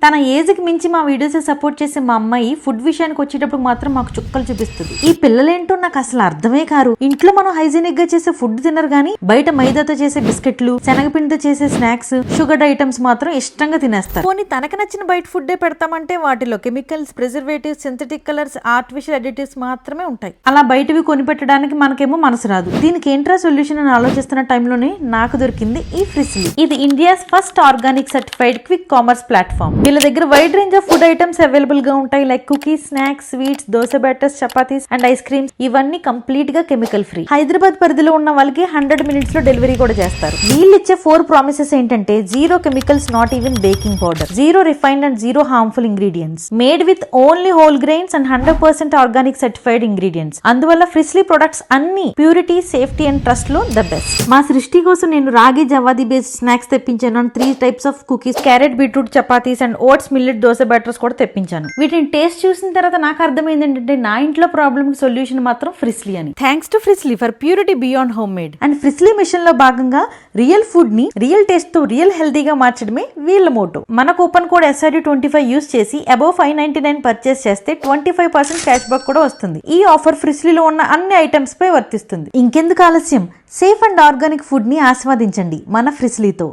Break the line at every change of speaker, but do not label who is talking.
తన ఏజ్ కి మించి మా వీడియోస్ సపోర్ట్ చేసే మా అమ్మాయి ఫుడ్ విషయానికి వచ్చేటప్పుడు మాత్రం మాకు చుక్కలు చూపిస్తుంది. ఈ పిల్లలేంటో నాకు అసలు అర్థమే కారు. ఇంట్లో మనం హైజీనిక్ గా చేసే ఫుడ్ తినరు గానీ బయట మైదాతో చేసే బిస్కెట్లు, శనగపిండితో చేసే స్నాక్స్, షుగర్ ఐటమ్స్ మాత్రం ఇష్టంగా తినేస్తారు. పోనీ తనకి నచ్చిన బయట ఫుడ్ పెడతామంటే వాటిలో chemicals, preservatives, synthetic colours, artificial additives మాత్రమే ఉంటాయి. అలా బయటవి కొనిపెట్టడానికి మనకేమో మనసు రాదు. దీనికి ఏంట్రా సొల్యూషన్ అని ఆలోచిస్తున్న టైంలోనే నాకు దొరికింది ఈ ఫ్రిస్లీ. ఇది India's first organic certified quick commerce platform. వీళ్ళ దగ్గర wide range of food items available గా ఉంటాయి. Like cookies, snacks, sweets, dosa batters, chapatis and ice creams. ఇవన్నీ కంప్లీట్ గా కెమికల్ ఫ్రీ. హైదరాబాద్ పరిధిలో ఉన్న వాళ్ళకి 100 minutes లో డెలివరీ కూడా చేస్తారు. వీళ్ళు ఇచ్చే 4 ప్రామిసెస్ ఏంటంటే zero chemicals, not even baking powder, zero refined and zero harmful ingredients, made with only whole grains and 100% organic certified ingredients. అందువల్ల ఫ్రిస్లీ ప్రొడక్ట్స్ అన్ని ప్యూరిటీ, సేఫ్టీ అండ్ ట్రస్ట్ లో ద బెస్ట్. మా సృష్టి కోసం నేను రాగి జవాది బేస్డ్ స్నాక్స్ తెప్పించాను. 3 types of cookies, carrot, beetroot chapatis and oats millet dosa batters కూడా తెప్పించాను. వీటిని టేస్ట్ చూసిన తర్వాత నాకు అర్థమైంది ఏంటంటే నా ఇంట్లో ప్రాబ్లమ్ కి సొల్యూషన్ మాత్రం ఫ్రిస్లీ అని. థ్యాంక్స్ టు ఫ్రిస్లీ for purity beyond home made. And ఫ్రిస్లీ మిషన్ లో భాగంగా రియల్ ఫుడ్ ని రియల్ టేస్ట్ తో రియల్ హెల్తీగా మార్చడమే వీళ్ళ మోటో. మన కూపన్ కోడ్ SID25 యూస్ చేసి అబౌవ్ 599 పర్చేస్ చేస్తే 25% క్యాష్ బ్యాక్ కూడా వస్తుంది. ఈ ఆఫర్ ఫ్రిస్లీలో ఉన్న అన్ని ఐటమ్స్ పై వర్తిస్తుంది. ఇంకెందుకు ఆలస్యం, సేఫ్ అండ్ ఆర్గానిక్ ఫుడ్ ని ఆస్వాదించండి మన ఫ్రిస్లీతో.